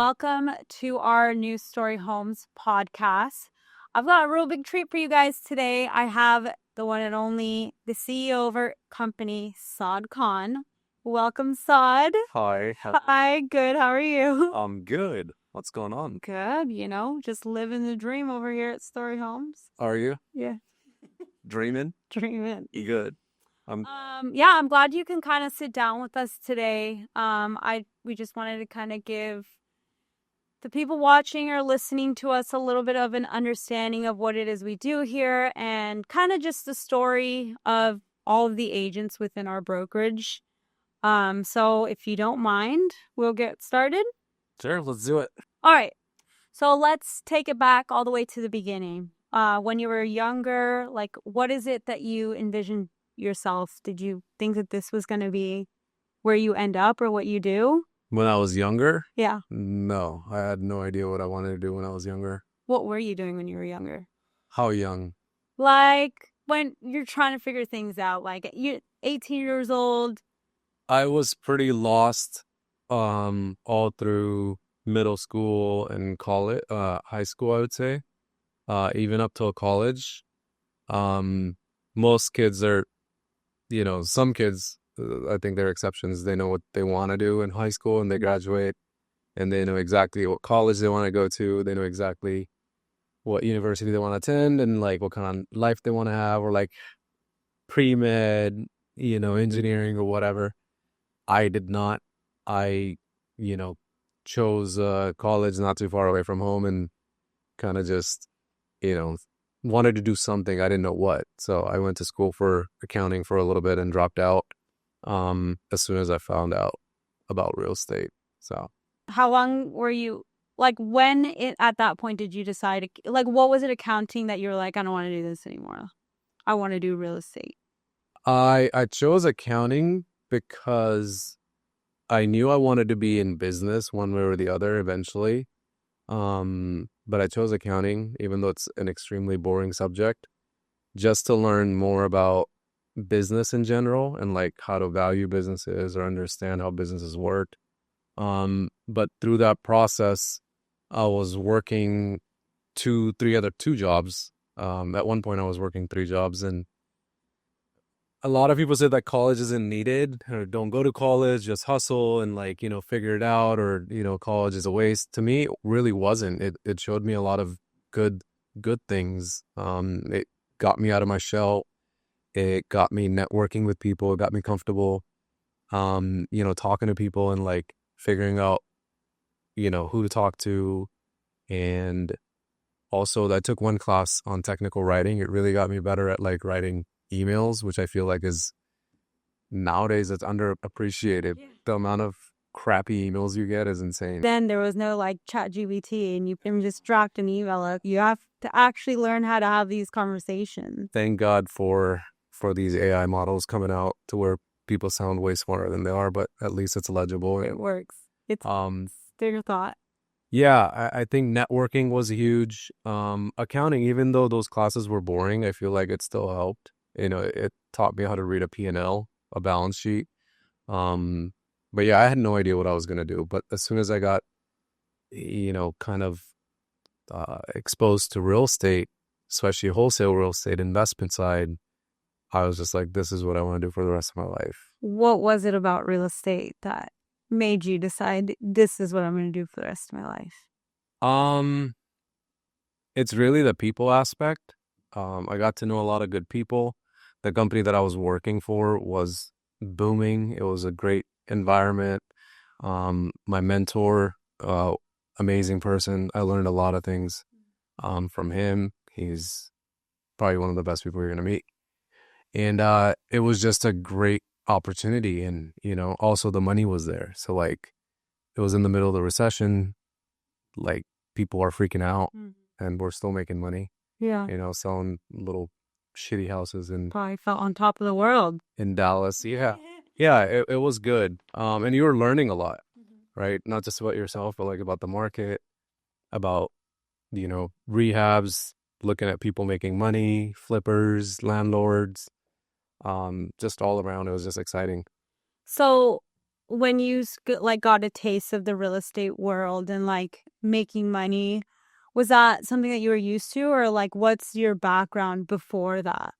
welcome to our News Story Homes podcast. I've got a real big treat for you guys today. I have the one and only, the CEO of our company, Saad Khan. Welcome, Saad. Hi. Hi, good. How are you? I'm good. What's going on? Good, just living the dream over here at Story Homes. Are you Yeah, dreaming? dreaming. Good. I'm glad you can kind of sit down with us today. We just wanted to kind of give the people watching or listening to us a little bit of an understanding of what it is we do here and kind of just the story of all of the agents within our brokerage. So if you don't mind, we'll get started. Sure, let's do it. All right. So let's take it back all the way to the beginning. When you were younger, like, what is it that you envisioned yourself? Did you think that this was going to be where you end up or what you do? When I was younger? Yeah. No, I had no idea what I wanted to do when I was younger. What were you doing when you were younger? How young? Like when you're trying to figure things out, like you're 18 years old. I was pretty lost all through middle school and college, high school, I would say. Even up till college. Most kids are, some kids, I think they're exceptions. They know what they want to do in high school and they graduate and they know exactly what college they want to go to. They know exactly what university they want to attend and like what kind of life they want to have, or like pre-med, engineering or whatever. I did not. I, chose college not too far away from home and kind of just, wanted to do something. I didn't know what. So I went to school for accounting for a little bit and dropped out as soon as I found out about real estate. So how long were you, like, at that point did you decide, like, what was it accounting that you were like, I don't want to do this anymore? I want to do real estate. I chose accounting because I knew I wanted to be in business one way or the other eventually. But I chose accounting, even though it's an extremely boring subject, just to learn more about business in general and like how to value businesses or understand how businesses work. But through that process, I was working two jobs. At one point I was working 3 jobs, and a lot of people say that college isn't needed or don't go to college, just hustle and like, figure it out, or, college is a waste. To me, it really wasn't. It showed me a lot of good things. It got me out of my shell. It got me networking with people. It got me comfortable, talking to people and like figuring out, who to talk to. And also I took one class on technical writing. It really got me better at like writing emails, which I feel like is nowadays it's underappreciated. Yeah. The amount of crappy emails you get is insane. Then there was no like ChatGPT and you can just draft an email up. You have to actually learn how to have these conversations. Thank God for these AI models coming out to where people sound way smarter than they are, but at least it's legible. It works. It's your thought. Yeah, I think networking was huge. Accounting, even though those classes were boring, I feel like it still helped. It taught me how to read a P&L, a balance sheet. But yeah, I had no idea what I was going to do. But as soon as I got, kind of exposed to real estate, especially wholesale real estate investment side, I was just like, this is what I want to do for the rest of my life. What was it about real estate that made you decide this is what I'm going to do for the rest of my life? It's really the people aspect. I got to know a lot of good people. The company that I was working for was booming. It was a great environment. My mentor, amazing person. I learned a lot of things from him. He's probably one of the best people you're going to meet. And it was just a great opportunity. And, also the money was there. So like it was in the middle of the recession. Like people are freaking out and we're still making money. Yeah. Selling little shitty houses and probably felt on top of the world in Dallas. Yeah. It was good. And you were learning a lot, right? Not just about yourself, but like about the market, about, rehabs, looking at people making money, flippers, landlords, just all around. It was just exciting. So when you like got a taste of the real estate world and like making money, was that something that you were used to, or like what's your background before that?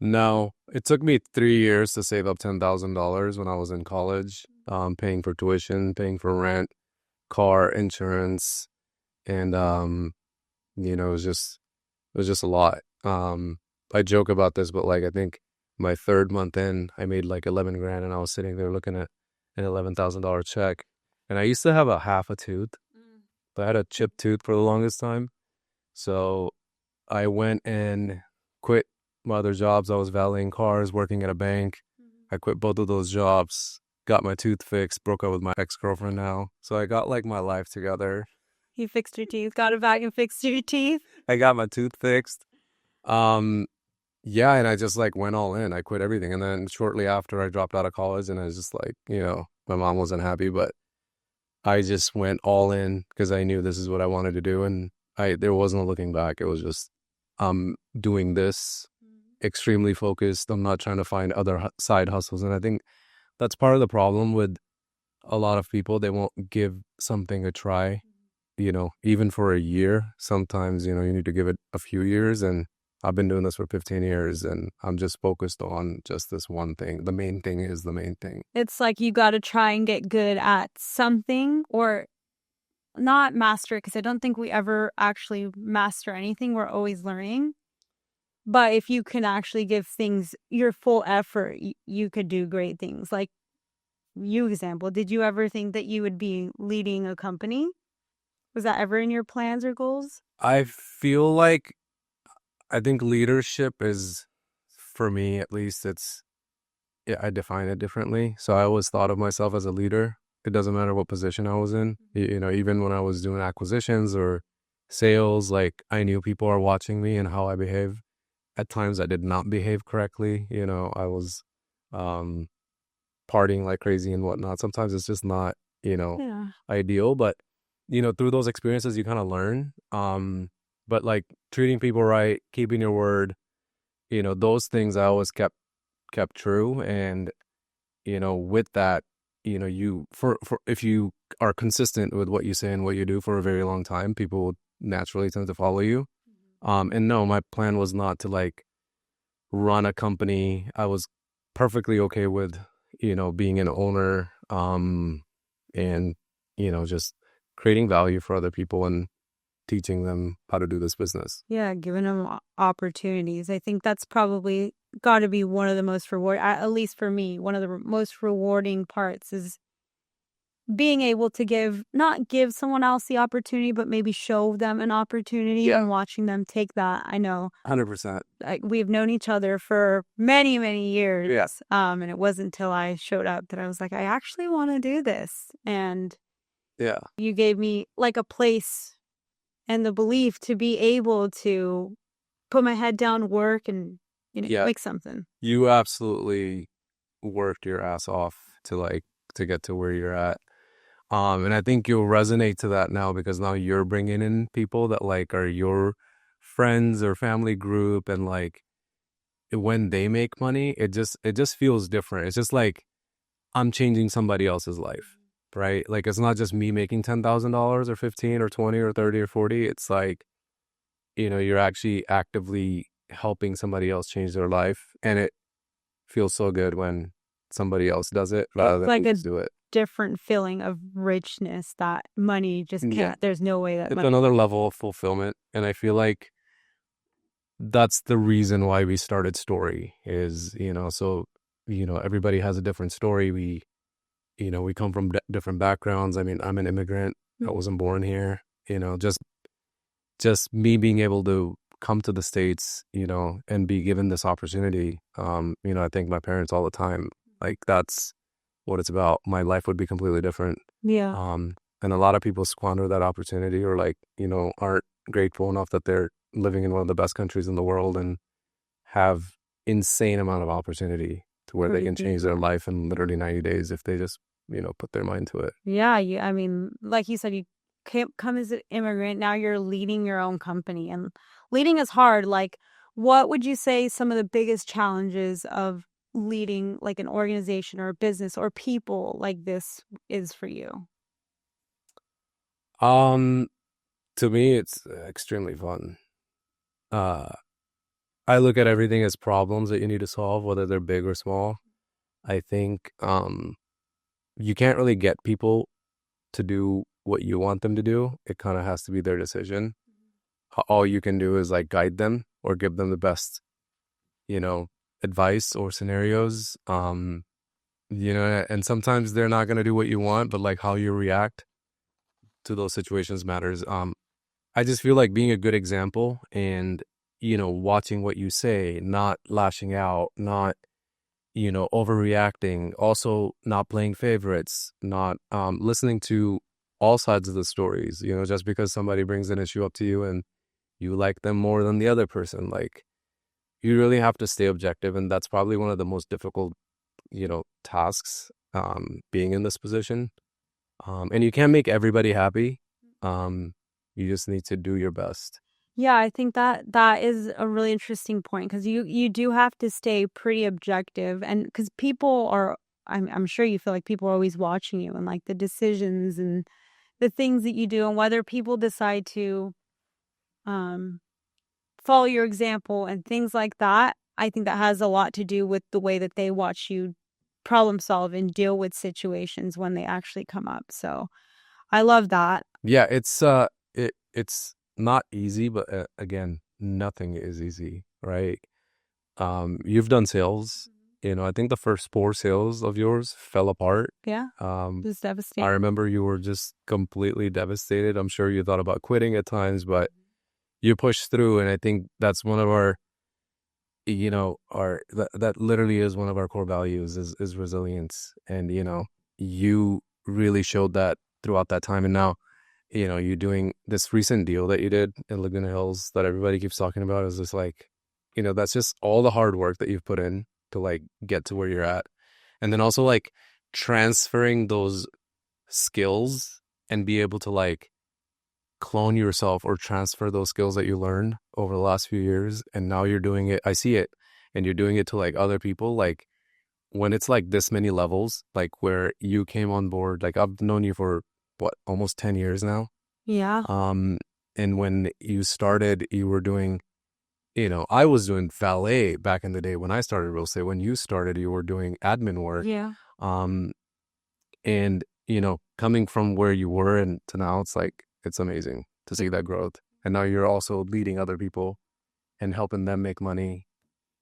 No, it took me 3 years to save up $10,000 when I was in college, paying for tuition, paying for rent, car insurance, and it was just a lot. I joke about this, but like I think my third month in, I made like 11 grand, and I was sitting there looking at an $11,000 check, and I used to have a half a tooth. I had a chipped tooth for the longest time, so I went and quit my other jobs. I was valeting cars, working at a bank. I quit both of those jobs, got my tooth fixed, broke up with my ex-girlfriend now. So I got like my life together. You fixed your teeth, got it back and fixed your teeth. I got my tooth fixed. Um, yeah, and I just like went all in. I quit everything. And then shortly after I dropped out of college, and I was just like, my mom wasn't happy, but I just went all in because I knew this is what I wanted to do. And there wasn't a looking back. It was just, I'm doing this, extremely focused. I'm not trying to find other side hustles. And I think that's part of the problem with a lot of people. They won't give something a try, even for a year. Sometimes, you need to give it a few years. And I've been doing this for 15 years, and I'm just focused on just this one thing. The main thing is the main thing. It's like you got to try and get good at something, or not master it, because I don't think we ever actually master anything. We're always learning. But if you can actually give things your full effort, you could do great things. Like you example, did you ever think that you would be leading a company? Was that ever in your plans or goals? I feel like I think leadership is, for me at least, yeah, I define it differently. So I always thought of myself as a leader. It doesn't matter what position I was in. Even when I was doing acquisitions or sales, like I knew people are watching me and how I behave. At times I did not behave correctly. I was um, partying like crazy and whatnot. Sometimes it's just not, Yeah. ideal. But, through those experiences, you kind of learn. But like treating people right, keeping your word, those things I always kept true. And with that, you for if you are consistent with what you say and what you do for a very long time, people will naturally tend to follow you. And no, my plan was not to like run a company. I was perfectly okay with being an owner, and just creating value for other people and teaching them how to do this business. Yeah, giving them opportunities. I think that's probably got to be one of the most at least for me, one of the most rewarding parts is being able to not give someone else the opportunity, but maybe show them an opportunity and watching them take that. I know 100%. we've known each other for many, many years. Yes. And it wasn't until I showed up that I was like, I actually want to do this. And Yeah. you gave me like a place and the belief to be able to put my head down, work, and Yeah. make something. You absolutely worked your ass off to get to where you're at. And I think you'll resonate to that now because now you're bringing in people that like are your friends or family group, and like when they make money, it just feels different. It's just like I'm changing somebody else's life, right? Like it's not just me making $10,000 or 15 or 20 or 30 or 40. It's like, you're actually actively helping somebody else change their life, and it feels so good when somebody else does it rather than like you a just do it. different feeling of richness that money just can't. Yeah. There's no way that It's money. another level of fulfillment, and I feel like that's the reason why we started Story is, so, everybody has a different story. We come from different backgrounds. I mean, I'm an immigrant. I wasn't born here, just me being able to come to the States, and be given this opportunity. I thank my parents all the time. Like that's what it's about. My life would be completely different. Yeah. And a lot of people squander that opportunity, or like, aren't grateful enough that they're living in one of the best countries in the world and have insane amount of opportunity to where they can change their life in literally 90 days if they just, put their mind to it. Yeah. I mean, like you said, you can't come as an immigrant. Now you're leading your own company, and leading is hard. Like, what would you say some of the biggest challenges of leading like an organization or a business or people like this is for you? Um, to me, it's extremely fun. Uh, I look at everything as problems that you need to solve, whether they're big or small. I think you can't really get people to do what you want them to do. It kind of has to be their decision. All you can do is like guide them or give them the best, you know, advice or scenarios. And sometimes they're not going to do what you want, but like how you react to those situations matters. I just feel like being a good example and, watching what you say, not lashing out, not, overreacting, also not playing favorites, not listening to all sides of the stories, just because somebody brings an issue up to you and you like them more than the other person. Like, you really have to stay objective. And that's probably one of the most difficult, tasks, being in this position. And you can't make everybody happy. Um, you just need to do your best. Yeah, I think that that is a really interesting point because you do have to stay pretty objective, and because people are, I'm sure you feel like people are always watching you and like the decisions and the things that you do, and whether people decide to um follow your example and things like that. I think that has a lot to do with the way that they watch you problem solve and deal with situations when they actually come up. So I love that. Yeah, it's not easy, but again, nothing is easy, right? You've done sales. I think the first four sales of yours fell apart. Yeah, Um, it was I devastating. remember you were just completely devastated. I'm sure you thought about quitting at times, but you pushed through, and I think that's one of our, that literally is one of our core values is resilience. And you really showed that throughout that time. And now, you doing this recent deal that you did in Laguna Hills that everybody keeps talking about is just like, that's just all the hard work that you've put in to like get to where you're at. And then also like transferring those skills and be able to like clone yourself or transfer those skills that you learned over the last few years. And now you're doing it. I see it. And you're doing it to like other people. Like when it's like this many levels, like where you came on board, like I've known you for what, almost 10 years now. Yeah, Um, and when you started, you were doing, I was doing valet back in the day when I started real estate. When you started, you were doing admin work. yeah. Um, and, coming from where you were and to now, it's amazing to see that growth. And now you're also leading other people and helping them make money.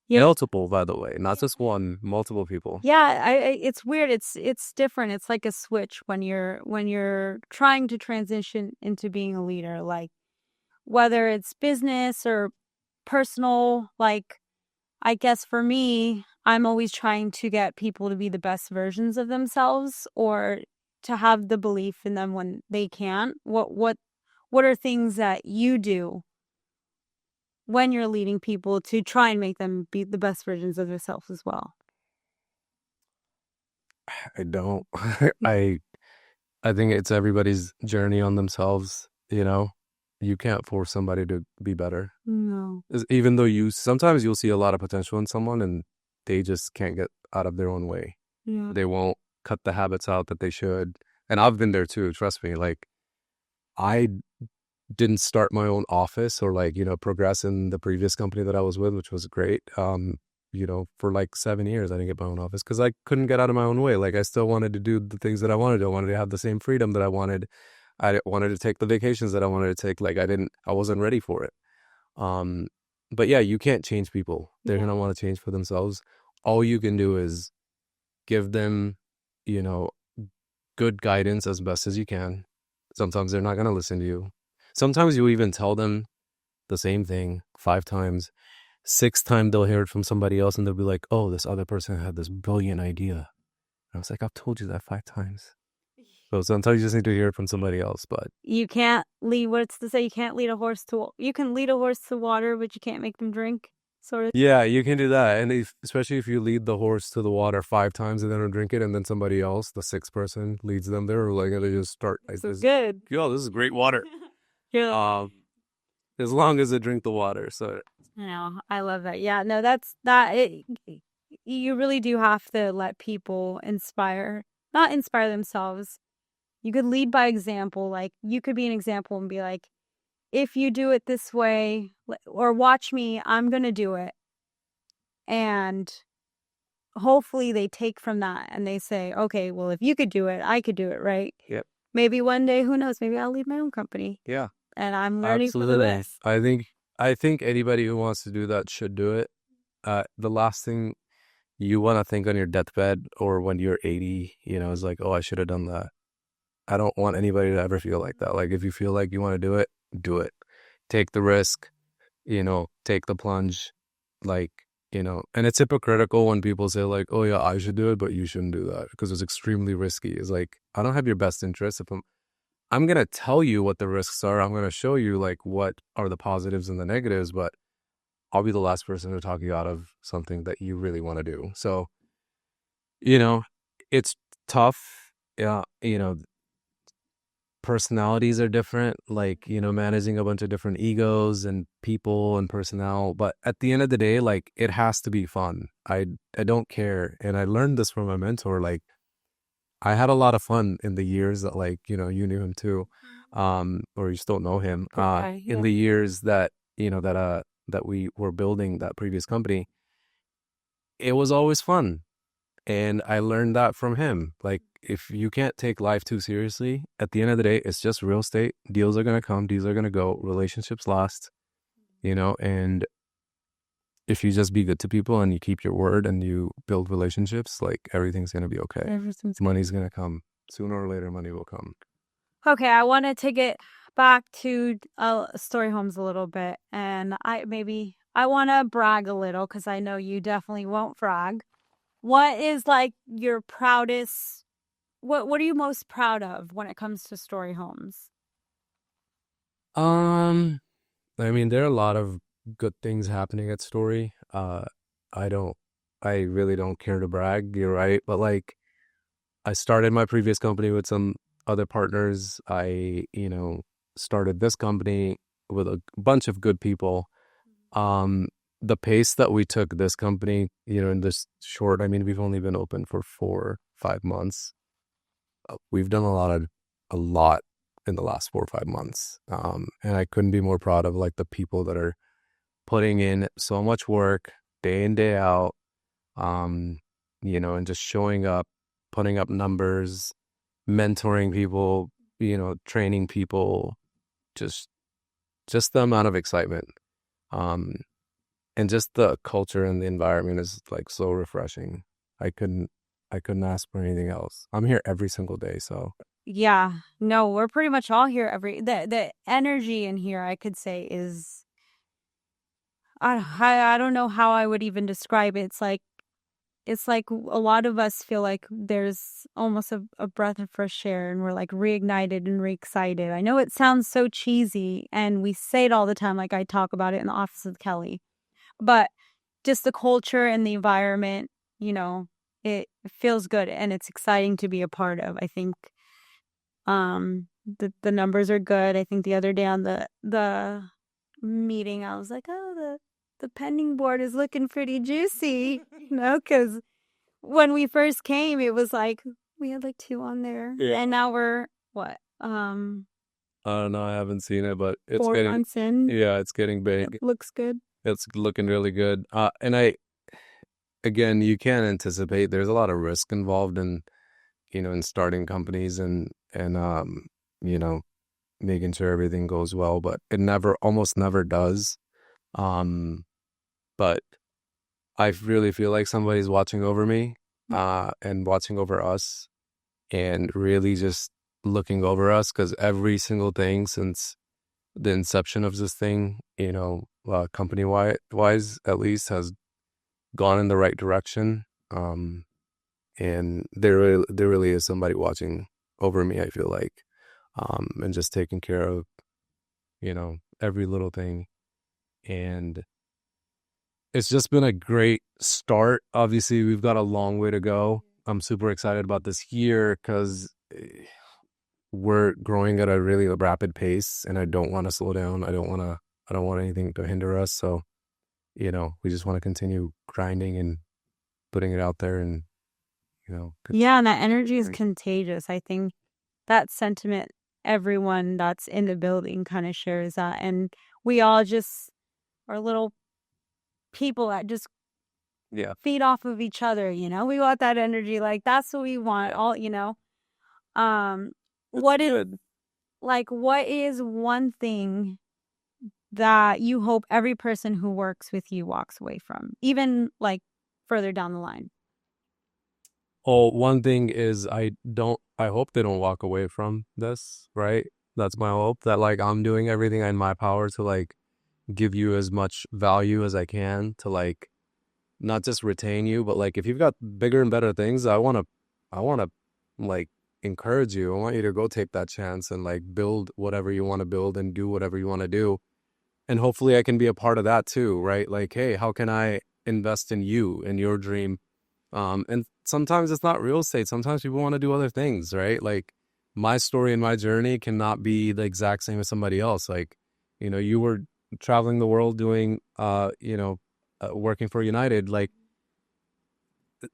Yeah. Multiple, by the way, not just one, multiple people. Yeah, it's weird. It's different. It's like a switch when you're trying to transition into being a leader, like whether it's business or personal, like I guess for me, I'm always trying to get people to be the best versions of themselves or to have the belief in them when they can't. What are things that you do when you're leading people to try and make them be the best versions of themselves as well? I don't. I I think it's everybody's journey on themselves, You can't force somebody to be better. No. Even though sometimes you'll see a lot of potential in someone and they just can't get out of their own way. Yeah. They won't cut the habits out that they should. And I've been there too, trust me. Like I didn't start my own office or like, progress in the previous company that I was with, which was great. For like 7 years, I didn't get my own office because I couldn't get out of my own way. Like I still wanted to do the things that I wanted. I wanted to have the same freedom that I wanted. I wanted to take the vacations that I wanted to take. Like I wasn't ready for it. Um, but yeah, you can't change people. They're Yeah. gonna want to change for themselves. All you can do is give them, you know, good guidance as best as you can. Sometimes they're not gonna listen to you. Sometimes you even tell them the same thing 5 times. Sixth time they'll hear it from somebody else and they'll be like, "Oh, this other person had this brilliant idea." And I was like, "I've told you that 5 times." So sometimes you just need to hear it from somebody else. But You can't lead, what's to say, you can't lead a horse to, you can lead a horse to water, but you can't make them drink, sort of. yeah, you can do that. And especially if you lead the horse to the water 5 times and then don't drink it, and then somebody else, the sixth person, leads them there, like they just start like So this. good. Yo, this is great water. Yeah. Um, as long as they drink the water. So I know. I love that. Yeah, no, that's that. you really do have to let people not inspire themselves. You could lead by example. Like, you could be an example and be like, if you do it this way, or watch me, I'm going to do it. And hopefully they take from that and they say, okay, well, if you could do it, I could do it, right? Yep. Maybe one day, who knows, maybe I'll leave my own company Yeah. and I'm learning for the Absolutely. rest. I think anybody who wants to do that should do it. The last thing you want to think on your deathbed or when you're 80, is like, oh, I should have done that. I don't want anybody to ever feel like that. Like, if you feel like you want to do it, do it. Take the risk, take the plunge. Like, and it's hypocritical when people say like, oh yeah, I should do it, but you shouldn't do that because it's extremely risky. It's like, I don't have your best interest. If I'm going to tell you what the risks are, I'm going to show you like what are the positives and the negatives, but I'll be the last person to talk you out of something that you really want to do. So, you know, it's tough. Yeah, personalities are different, like, managing a bunch of different egos and people and personnel. But at the end of the day, like, it has to be fun. I don't care. And I learned this from my mentor. Like, I had a lot of fun in the years that, like, you knew him too, or you still know him, Okay, in yeah. the years that, that we were building that previous company. It was always fun. And I learned that from him. Like, if you can't take life too seriously, at the end of the day, it's just real estate. Deals are going to come, deals are going to go, relationships last, and if you just be good to people and you keep your word and you build relationships, like, everything's going to be okay. Everything's Money's going to come. Sooner or later, money will come. okay. I want to take it back to story homes a little bit, and I want to brag a little because I know you definitely won't brag. What is like your proudest? What are you most proud of when it comes to story homes? Um, I mean, there are a lot of good things happening at Story. I don't, I really don't care to brag. You're right. But like, I started my previous company with some other partners. I, started this company with a bunch of good people. Um, the pace that we took this company, in this short, I mean, we've only been open for 4, 5 months. We've done a lot in the last 4 or 5 months. And I couldn't be more proud of like the people that are putting in so much work day in, day out, um, and just showing up, putting up numbers, mentoring people, training people, just just the amount of excitement. Um, and just the culture and the environment is like so refreshing. I couldn't I couldn't ask for anything else. I'm here every single day, so Yeah, no, we're pretty much all here. The energy in here, I could say, is I don't know how I would even describe it. It's like a lot of us feel like there's almost a breath of fresh air and we're like reignited and re-excited. I know it sounds so cheesy and we say it all the time, like I talk about it in the office with Kelly, but just the culture and the environment, you know, it feels good and it's exciting to be a part of. I think the numbers are good. I think the other day on the meeting I was like, "Oh, the pending board is looking pretty juicy." Cuz when we first came, it was like we had like two on there. Yeah. And now we're what? I don't know. I haven't seen it, but it's 4 months in. yeah, it's getting big. It looks good. It's looking really good. And again, you can't anticipate. There's a lot of risk involved in, in starting companies and you know, making sure everything goes well, but it almost never does. Um, but I really feel like somebody's watching over me, and watching over us and really just looking over us because every single thing since the inception of this thing, company wise at least, has gone in the right direction. And there really is somebody watching over me, I feel like, and just taking care of, every little thing. And it's just been a great start. Obviously, we've got a long way to go. I'm super excited about this year because we're growing at a really rapid pace and I don't want to slow down. I don't want anything to hinder us. So, we just want to continue grinding and putting it out there and, you know, Yeah, and that energy is contagious. I think that sentiment, everyone that's in the building kind of shares that. And we all just are little people that just yeah, feed off of each other, you know? We want that energy. Like that's what we want. All, you know. Um, what is good. like what is one thing that you hope every person who works with you walks away from, even like further down the line? Oh, one thing is I hope they don't walk away from this, right? That's my hope that like I'm doing everything in my power to like give you as much value as I can to like not just retain you, but like if you've got bigger and better things, I want to like encourage you. I want you to go take that chance and like build whatever you want to build and do whatever you want to do. And hopefully I can be a part of that too, right? Like, hey, how can I invest in you and your dream? And sometimes it's not real estate. Sometimes people want to do other things, right? Like my story and my journey cannot be the exact same as somebody else. Like, you were traveling the world doing, working for United, like,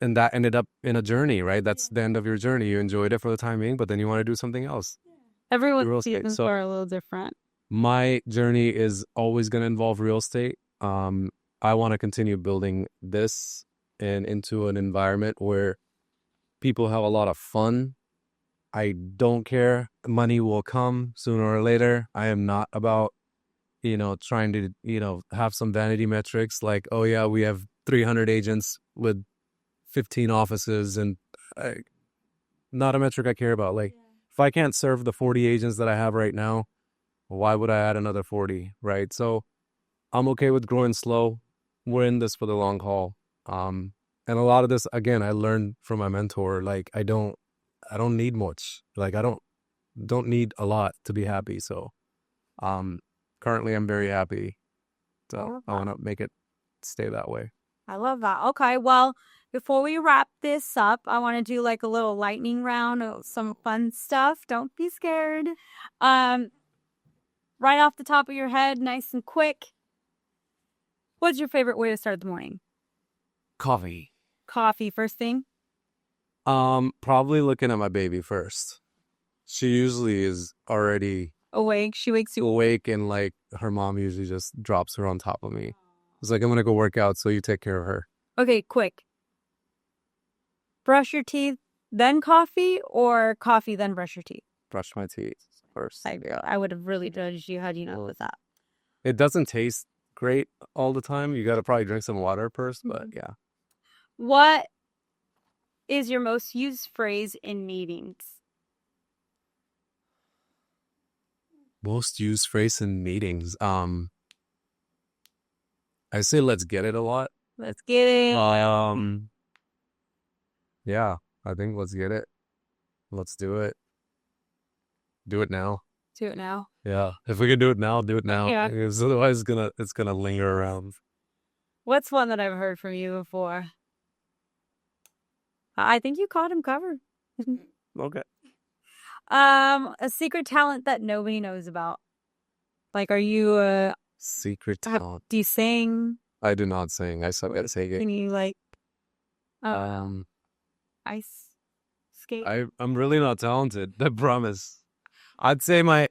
and that ended up in a journey, right? That's the end of your journey. You enjoyed it for the time being, but then you want to do something else, do Everyone's real estate. seasons So are a little different. my journey is always going to involve real estate. I want to continue building this and into an environment where people have a lot of fun. I don't care. Money will come sooner or later. I am not about, trying to, have some vanity metrics like, oh yeah, we have 300 agents with 15 offices and not a metric I care about. Like if I can't serve the 40 agents that I have right now, why would I add another 40, right? So I'm okay with growing slow. We're in this for the long haul. And a lot of this, again, I learned from my mentor. Like I don't need much. Like I don't need a lot to be happy. So, um, currently I'm very happy. I So love I that. want to make it stay that way. I love that. Okay, well, before we wrap this up, I want to do like a little lightning round of some fun stuff. Don't be scared. Um, right off the top of your head, nice and quick. What's your favorite way to start the morning? Coffee. Coffee first thing. Probably looking at my baby first. She usually is already Awake. She wakes you. awake and like her mom usually just drops her on top of me. It's like, I'm gonna go work out, so you take care of her. Okay, quick. Brush your teeth, then coffee, or coffee, then brush your teeth? Brush my teeth first. I would have really judged you had you not with that. It doesn't taste great all the time. You gotta probably drink some water first, but yeah. What is your most used phrase in meetings? Most used phrase in meetings. I say let's get it a lot. Let's get it. Yeah, I think let's get it. Let's do it. Do it now. Do it now. Yeah. If we can do it now, do it now. Yeah. Because otherwise it's gonna linger around. What's one that I've heard from you before? I think you caught him covered. Okay. A secret talent that nobody knows about. Like, are you Secret talent. do you sing? I do not sing. I suck at singing. Can you like Um, ice skate? I'm really not talented. I promise. I'd say I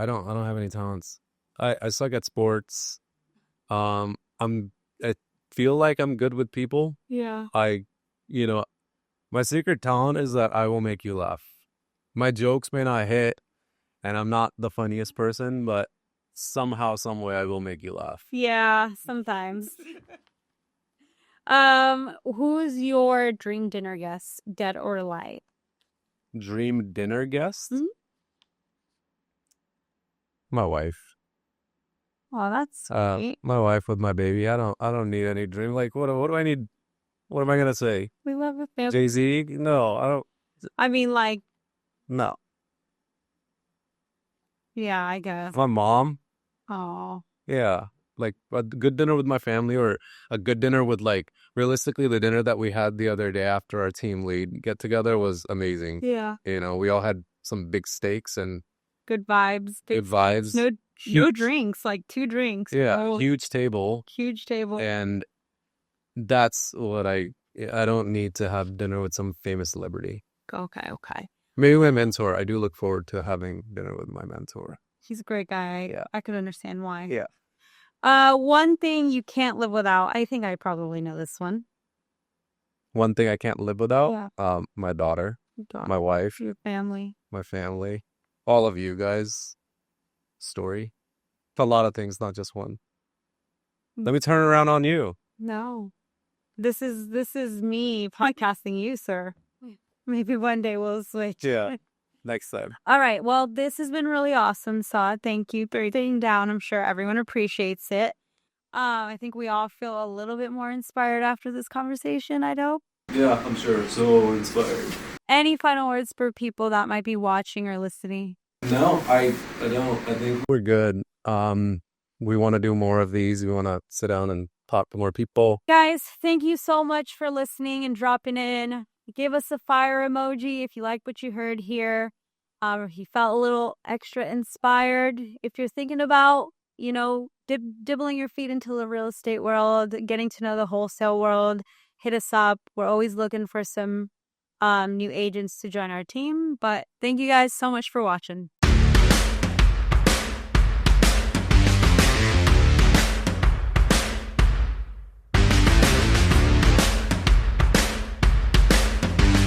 don't have any talents. I suck at sports. I feel like I'm good with people. Yeah. You know, my secret talent is that I will make you laugh. My jokes may not hit, and I'm not the funniest person, but somehow, some way, I will make you laugh. Yeah, sometimes. Who's your dream dinner guest, dead or alive? Dream dinner guest? Mhm. My wife. Oh, that's sweet. My wife with my baby. I don't need any dream. Like what do I need? What am I gonna say? We love a family. Jay-Z? No, I don't. I mean, like, No. yeah, I guess. My mom? Oh, Yeah. Like a good dinner with my family, or a good dinner with, like, realistically, the dinner that we had the other day after our team lead get together was amazing. yeah. We all had some big steaks and Good vibes. good vibes. No No drinks, like 2 drinks. Yeah, Oh, huge table. huge table. And that's what I don't need to have dinner with some famous celebrity. Okay, okay. Maybe my mentor. I do look forward to having dinner with my mentor. He's a great guy. Yeah. I could understand why. Yeah. One thing you can't live without. I think I probably know this one. One thing I can't live without, Yeah. my daughter, Daughter, my wife, your family. my family, all of you guys. Story. It's a lot of things, not just one. Let me turn it around on you. No. This is me podcasting you, sir. Maybe one day we'll switch. Yeah. Next time. All right. Well, this has been really awesome, Saad. Thank you for sitting down. I'm sure everyone appreciates it. I think we all feel a little bit more inspired after this conversation, I'd hope. Yeah, I'm sure. So inspired. Any final words for people that might be watching or listening? No, I don't. I think we're good. We want to do more of these. We want to sit down and talk to more people. Guys, thank you so much for listening and dropping in. Give us a fire emoji if you like what you heard here. If you felt a little extra inspired. If you're thinking about, dibbling your feet into the real estate world, getting to know the wholesale world, hit us up. We're always looking for some new agents to join our team. But thank you guys so much for watching.